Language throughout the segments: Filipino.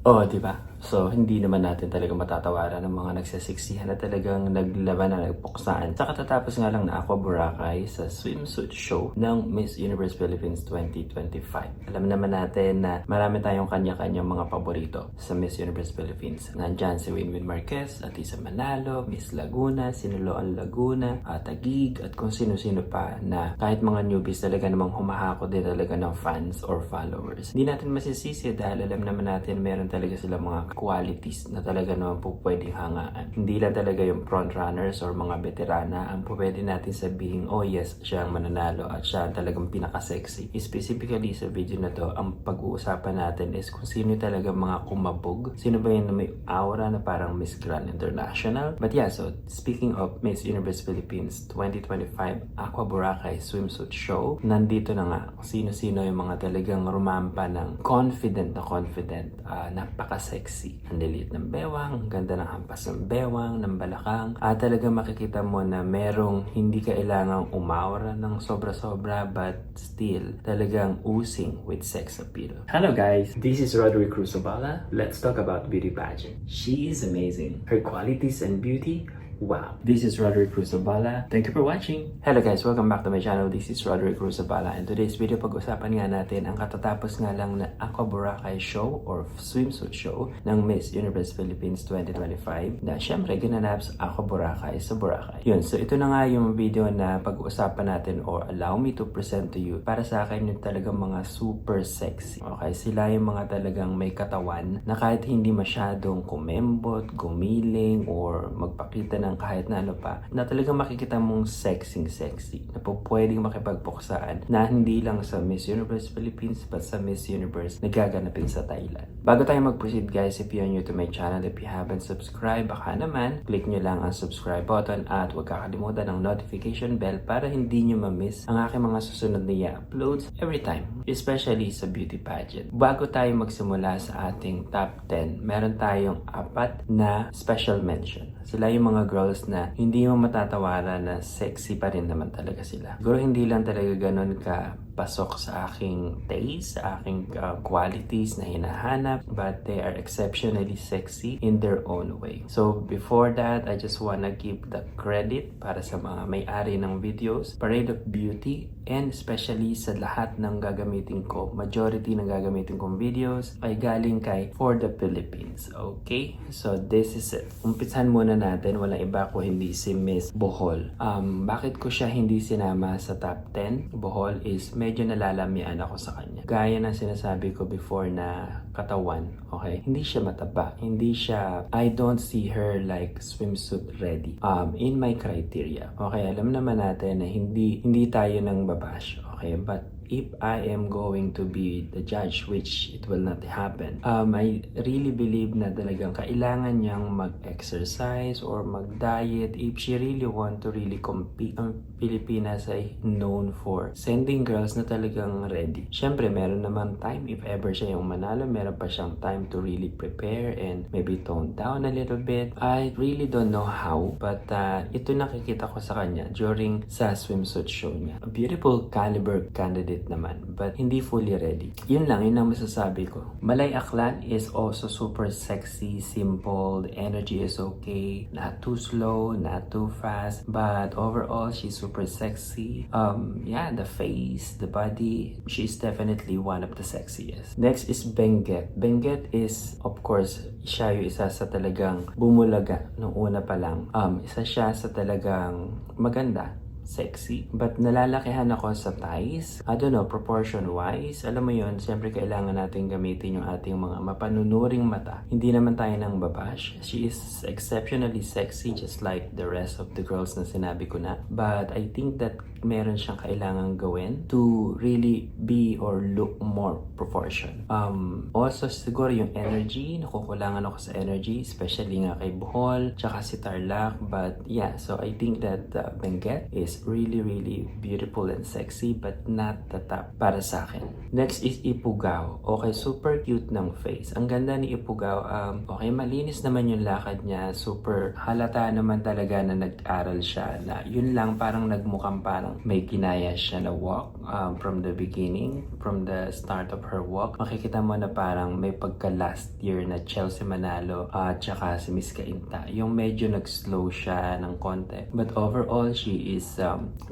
Oo, di ba? So, hindi naman natin talaga matatawaran ng mga nagsasiksihan na talagang naglaban na nagpuksaan. Sa katatapos nga lang na Aqua Boracay sa swimsuit show ng Miss Universe Philippines 2025. Alam naman natin na marami tayong kanya-kanyang mga paborito sa Miss Universe Philippines. Nandyan si Winwin Marquez, Atisa Manalo, Miss Laguna, Sinuloan Laguna, Taguig, at kung sino-sino pa na kahit mga newbies talaga namang humahako din talaga ng fans or followers. Hindi natin masisisi dahil alam naman natin meron talaga sila mga qualities na talaga naman po pwedeng hangaan. Hindi lang talaga yung frontrunners or mga veterana ang pwede natin sabihin, oh yes, siya ang mananalo at siya ang talagang pinaka-sexy. Specifically sa video na to, ang pag-uusapan natin is kung sino talaga mga kumabog. Sino ba yun na may aura na parang Miss Grand International? But yeah, so speaking of Miss Universe Philippines 2025 Aqua Boracay Swimsuit Show, nandito na nga sino-sino yung mga talagang rumampa ng confident, napaka-sexy. Ang lilit ng bewang, ang ganda ng hampas ng bewang, ng balakang. At talaga makikita mo na merong hindi kailangang umaura ng sobra-sobra but still talagang oozing with sex appeal. Hello guys, this is Roderick Cruzabala. Let's talk about beauty pageant. She is amazing. Her qualities and beauty, wow. This is Roderick Cruzabala. Thank you for watching. Hello guys, welcome back to my channel. This is Roderick Cruzabala, and today's video pag-usapan nga natin ang katatapos nga lang na Aqua Boracay show or swimsuit show ng Miss Universe Philippines 2025 na syempre ginanap sa Aqua Boracay sa Boracay. Yun, so ito na nga yung video na pag-uusapan natin or allow me to present to you. Para sa akin yung talagang mga super sexy. Okay, sila yung mga talagang may katawan na kahit hindi masyadong kumembot, gumiling, or magpakita ng kahit na ano pa, na talagang makikita mong sexy na po pwedeng makipagpuksaan na hindi lang sa Miss Universe Philippines but sa Miss Universe na gaganapin sa Thailand. Bago tayo mag-proceed guys, if you're new to my channel, if you haven't subscribed, baka naman click nyo lang ang subscribe button at huwag kakalimutan ang notification bell para hindi nyo ma-miss ang aking mga susunod na i-uploads every time, especially sa beauty pageant. Bago tayo magsimula sa ating top 10, meron tayong 4 na special mention. Sila yung mga girls na hindi mo matatawaran na sexy pa rin naman talaga sila. Siguro hindi lang talaga ganun ka pasok sa aking taste, sa aking qualities na hinahanap, but they are exceptionally sexy in their own way. So before that, I just wanna give the credit para sa mga may-ari ng videos, Parade of Beauty, and especially sa lahat ng gagamitin ko, majority ng gagamitin kong videos ay galing kay For the Philippines. Okay? So this is it. Umpisahan muna natin, walang iba ko hindi si Miss Bohol. Bakit ko siya hindi sinama sa top 10? Bohol is medyo nalalamian ako sa kanya. Gaya ng sinasabi ko before na katawan, okay? Hindi siya mataba. Hindi siya, I don't see her like swimsuit ready. In my criteria. Okay, alam naman natin na hindi tayo nang babash. Okay, but if I am going to be the judge, which it will not happen, I really believe na talagang kailangan niyang mag-exercise or mag-diet if she really want to really compete. Ang Pilipinas ay known for sending girls na talagang ready. Siyempre, meron naman time if ever siya yung manalo, meron pa siyang time to really prepare and maybe tone down a little bit. I really don't know how, but ito nakikita ko sa kanya during sa swimsuit show niya. A beautiful caliber candidate naman, but hindi fully ready. Yun lang, yun ang masasabi ko. Malay Aklan is also super sexy, simple, the energy is okay, not too slow, not too fast, but overall, she's super sexy. Yeah, the face, the body, she's definitely one of the sexiest. Next is Benguet. Benguet is, of course, siya yung isa sa talagang bumulaga nung una pa lang. Isa siya sa talagang maganda, sexy, but nalalakihan ako sa thighs. I don't know, proportion wise, alam mo yun, siyempre kailangan natin gamitin yung ating mga mapanunuring mata. Hindi naman tayo nang babash. She is exceptionally sexy just like the rest of the girls na sinabi ko na, but I think that meron siyang kailangan gawin to really be or look more proportion. Also siguro yung energy, nakukulangan ako sa energy, especially nga kay Bohol, tsaka si Tarlac, but yeah, so I think that Benguet is really beautiful and sexy but not the top para sa akin. Next is Ipugao. Okay, super cute ng face. Ang ganda ni Ipugao. Okay, malinis naman yung lakad niya. Super halata naman talaga na nag-aral siya na yun lang parang nagmukhang parang may ginaya siya na walk from the beginning, from the start of her walk, makikita mo na parang may pagka last year na Chelsea Manalo at saka si Miss Cainta. Yung medyo nag-slow siya ng konti. But overall, she is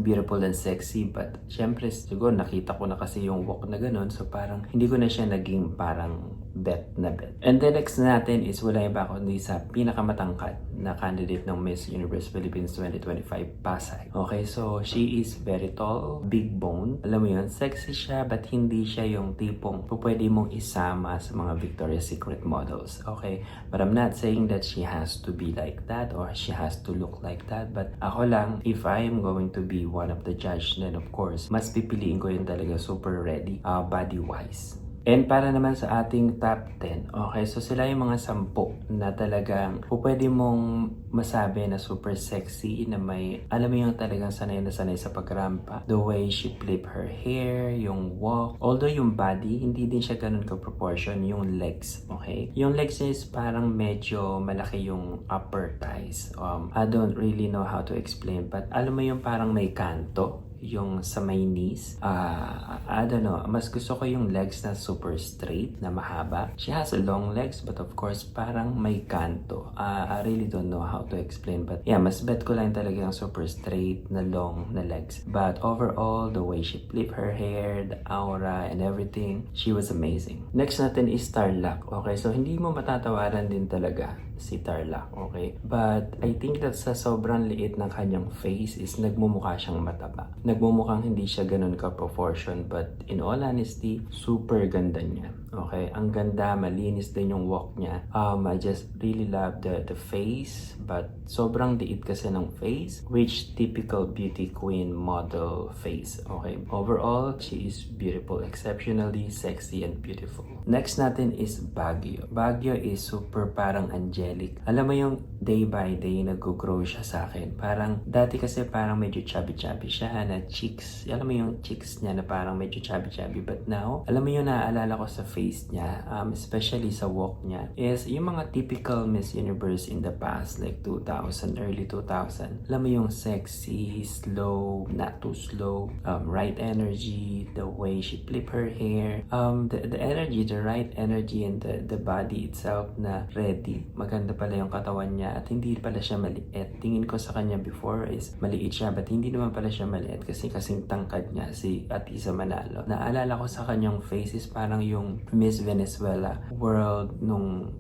beautiful and sexy. But syempre, siguro nakita ko na kasi yung walk na ganun. So parang hindi ko na siya naging parang bet na bet. And the next natin is wala iba kundi sa pinakamatangkad na candidate ng Miss Universe Philippines 2025, Pasay. Okay, so she is very tall, big bone. Alam mo yun, sexy siya but hindi siya yung tipong pwede mong isama sa mga Victoria's Secret models. Okay, but I'm not saying that she has to be like that or she has to look like that. But ako lang, if I am going to be one of the judge, then of course, mas pipiliin ko yun talaga super ready, body-wise. And para naman sa ating top 10, okay, so sila yung mga 10 na talagang pwede mong masabi na super sexy, na may, alam mo yung talagang sanay na sanay sa pagrampa. The way she flip her hair, yung walk. Although yung body, hindi din siya ganun ka-proportion, yung legs, okay? Yung legs is parang medyo malaki yung upper thighs. I don't really know how to explain, but alam mo yung parang may kanto, yung sa may knees. I don't know, mas gusto ko yung legs na super straight, na mahaba. She has long legs, but of course, parang may kanto. I really don't know how to explain, but yeah, mas bet ko lang talaga yung super straight na long na legs. But overall, the way she flip her hair, the aura, and everything, she was amazing. Next natin is Tarlac. Okay, so hindi mo matatawaran din talaga si Tarlac, okay? But I think that sa sobrang liit ng kanyang face is nagmumukha siyang mataba. Nagmumukhang hindi siya ganun ka-proportion, but in all honesty, super ganda niya. Okay? Ang ganda, malinis din yung walk niya. I just really love the face, but sobrang liit kasi ng face, which typical beauty queen model face. Okay? Overall, she is beautiful, exceptionally sexy and beautiful. Next natin is Baguio. Baguio is super parang angelic. Alam mo yung day by day nag-grow siya sa akin. Parang dati kasi parang medyo chubby-chubby siya na cheeks. Alam mo yung cheeks niya na parang medyo chubby-chubby. But now, alam mo yung naaalala ko sa face niya, especially sa walk niya, is yung mga typical Miss Universe in the past, like 2000, early 2000. Alam mo yung sexy, slow, not too slow, right energy, the way she flip her hair, the energy, the right energy and the body itself na ready. Maganda pala yung katawan niya at hindi pala siya maliit. Tingin ko sa kanya before is maliit siya, but hindi naman pala siya maliit kasi kasing tangkad niya si Atisa Manalo. Naalala ko sa kanyang face is parang yung Miss Venezuela world nung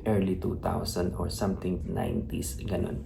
early 2000 or something 90s, ganun.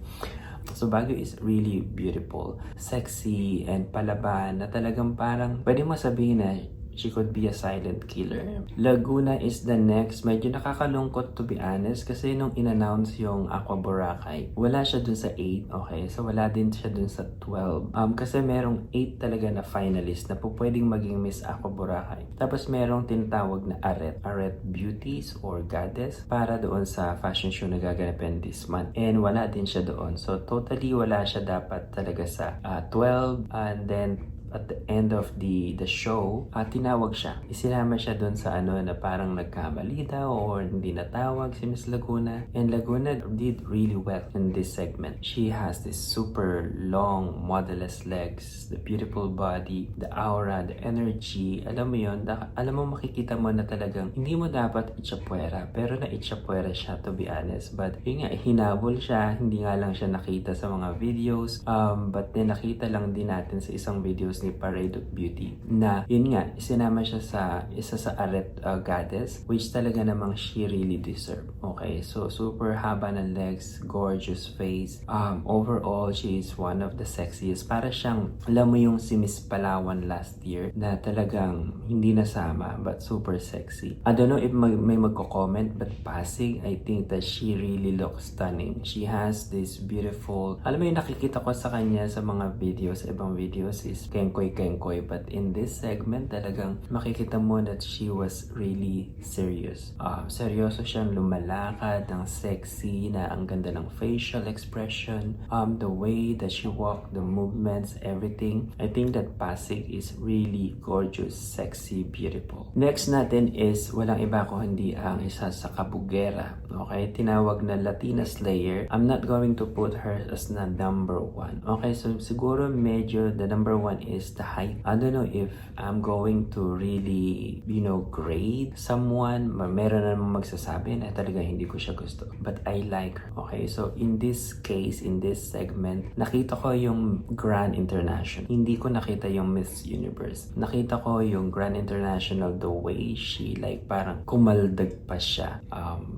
So Baguio is really beautiful, sexy, and palaban na talagang parang pwede mo sabihin na she could be a silent killer. Laguna is the next. Medyo nakakalungkot to be honest kasi nung in-announce yung Aqua Boracay, wala siya dun sa 8, okay? So wala din siya dun sa 12. Kasi merong 8 talaga na finalist na pwedeng maging Miss Aqua Boracay. Tapos merong tinatawag na Arete Beauties or Goddess para doon sa fashion show na gaganapin this month. And wala din siya doon. So totally wala siya dapat talaga sa 12, and then at the end of the show, tinawag siya. Isinama siya doon sa na parang nagkamali daw or hindi natawag si Miss Laguna. And Laguna did really well in this segment. She has this super long, modelless legs, the beautiful body, the aura, the energy. Alam mo yun, alam mo makikita mo na talagang hindi mo dapat itchapwera, pero na-itchapwera siya to be honest. But yun nga, hinabol siya, hindi nga lang siya nakita sa mga videos, but then nakita lang din natin sa isang videos ni Parade of Beauty na yun nga, isinama siya sa isa sa Arete Goddess, which talaga namang she really deserve. Okay, so super haba ng legs, gorgeous face. Overall, she is one of the sexiest. Para siyang, alam mo yung si Miss Palawan last year na talagang hindi nasama but super sexy. I don't know if may magko-comment, but Pasig, I think that she really looks stunning. She has this beautiful, alam mo yung nakikita ko sa kanya sa mga videos, ibang videos is kengkoy, but in this segment talagang makikita mo that she was really serious. Seryoso siyang lumalakad, ng sexy, na ang ganda ng facial expression, the way that she walked, the movements, everything. I think that Pasig is really gorgeous, sexy, beautiful. Next natin is walang iba kundi ang isa sa kabugera. Okay, tinawag na Latina Slayer. I'm not going to put her as na number 1. Okay, so siguro medyo the number 1 is is the height. I don't know if I'm going to really, grade someone. Meron na namang magsasabi na talaga hindi ko siya gusto. But I like her. Okay, so in this case, in this segment, nakita ko yung Grand International. Hindi ko nakita yung Miss Universe. Nakita ko yung Grand International, the way she parang kumaldag pa siya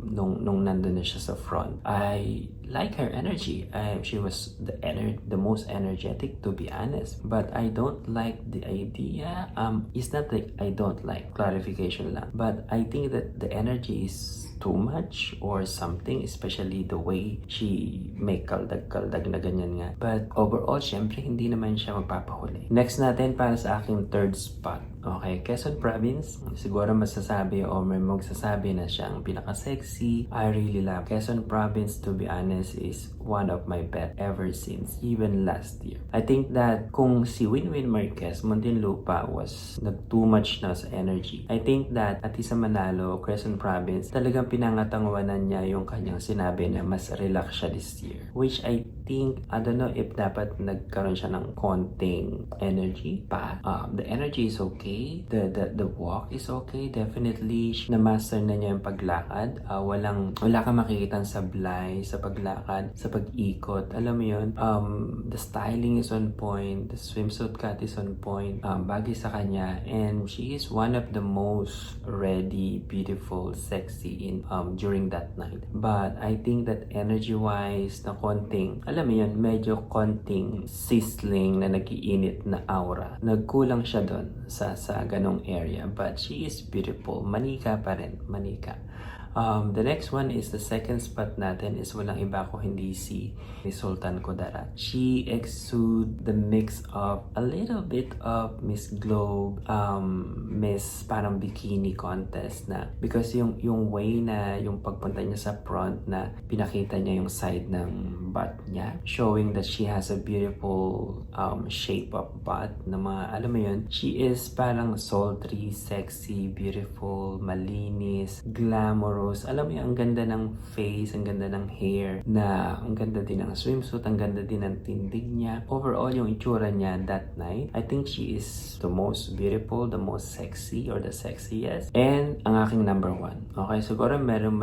nung nandun na siya sa front. I like her energy. She was the most energetic, to be honest. But I don't like the idea. It's not that I don't like, clarification lang. But I think that the energy is too much or something, especially the way she make kaldag na ganyan nga. But overall, syempre, hindi naman siya magpapahuli. Next natin para sa aking third spot. Okay, Quezon Province. Siguro masasabi o may magsasabi na siyang pinaka-sexy. I really love Quezon Province, to be honest, is one of my bet ever since, even last year. I think that kung si Winwin Marquez, Muntinlupa was too much na sa energy. I think that at isa Manalo, Quezon Province, talagang pinangatangawanan niya yung kanyang sinabi na mas relax siya this year. Which I think, I don't know if dapat nagkaroon siya ng konting energy pa. The energy is okay. The walk is okay. Definitely, na-master na niya yung paglakad. Wala kang makikita sablay sa paglakad, sa pag-ikot. Alam mo yun, the styling is on point, the swimsuit cut is on point, bagay sa kanya, and she is one of the most ready, beautiful, sexy in during that night. But I think that energy-wise, na konting, alam mo yun, medyo konting sizzling na nagiinit na aura. Nagkulang siya doon sa ganong area. But she is beautiful. Manika pa rin. Manika. The next one is the second spot natin is walang iba ko hindi si Miss Sultan Kudarat. She exude the mix of a little bit of Miss Globe, Miss parang bikini contest na, because yung way na yung pagpunta niya sa front na pinakita niya yung side ng butt niya, showing that she has a beautiful shape of butt na mga, alam mo yun, she is parang sultry, sexy, beautiful, malinis, glamorous. Alam mo yung ang ganda ng face, ang ganda ng hair, na ang ganda din ng swimsuit, ang ganda din ng tindig niya. Overall, yung itsura niya that night, I think she is the most beautiful, the most sexy, or the sexiest. And ang aking number one. Okay, siguro meron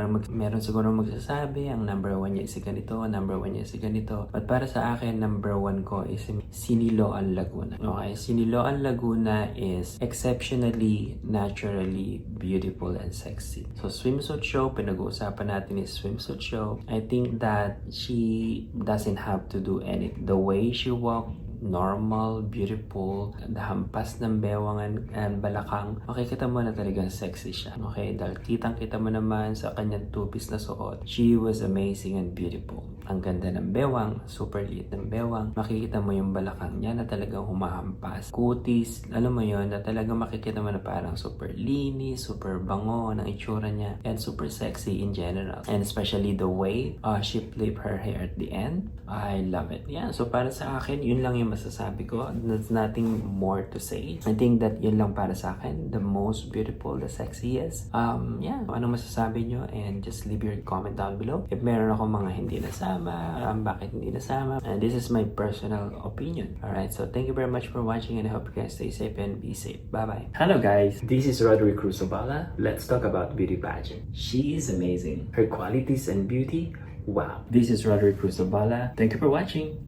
siguro magsasabi, ang number one niya is ganito, number one niya is ganito. But para sa akin, number one ko is Siniloan Laguna. Okay, Siniloan Laguna is exceptionally, naturally beautiful and sexy. So, swimsuit show, pinag-uusapan natin is swimsuit show. I think that she doesn't have to do anything. The way she walk, normal, beautiful, hampas ng bewang and balakang, makikita mo na talagang sexy siya. Okay, dahil kitang-kita mo naman sa kanyang two-piece na suot, she was amazing and beautiful. Ang ganda ng bewang, super liit ng bewang, makikita mo yung balakang niya na talagang humahampas. Kutis, alam mo yun, na talagang makikita mo na parang super linis, super bango ng itsura niya, and super sexy in general. And especially the way she flipped her hair at the end, I love it. Yeah, so para sa akin, yun lang yung masasabi ko. There's nothing more to say. I think that yun lang para sa akin, the most beautiful, the sexiest. Yeah, ano masasabi nyo, and just leave your comment down below. If meron ako mga hindi nasama, bakit hindi nasama, and this is my personal opinion. Alright, so thank you very much for watching, and I hope you guys stay safe and be safe. Bye-bye. Hello guys, this is Roderick Cruzobala. Let's talk about beauty pageant. She is amazing. Her qualities and beauty, wow. This is Roderick Cruzobala. Thank you for watching.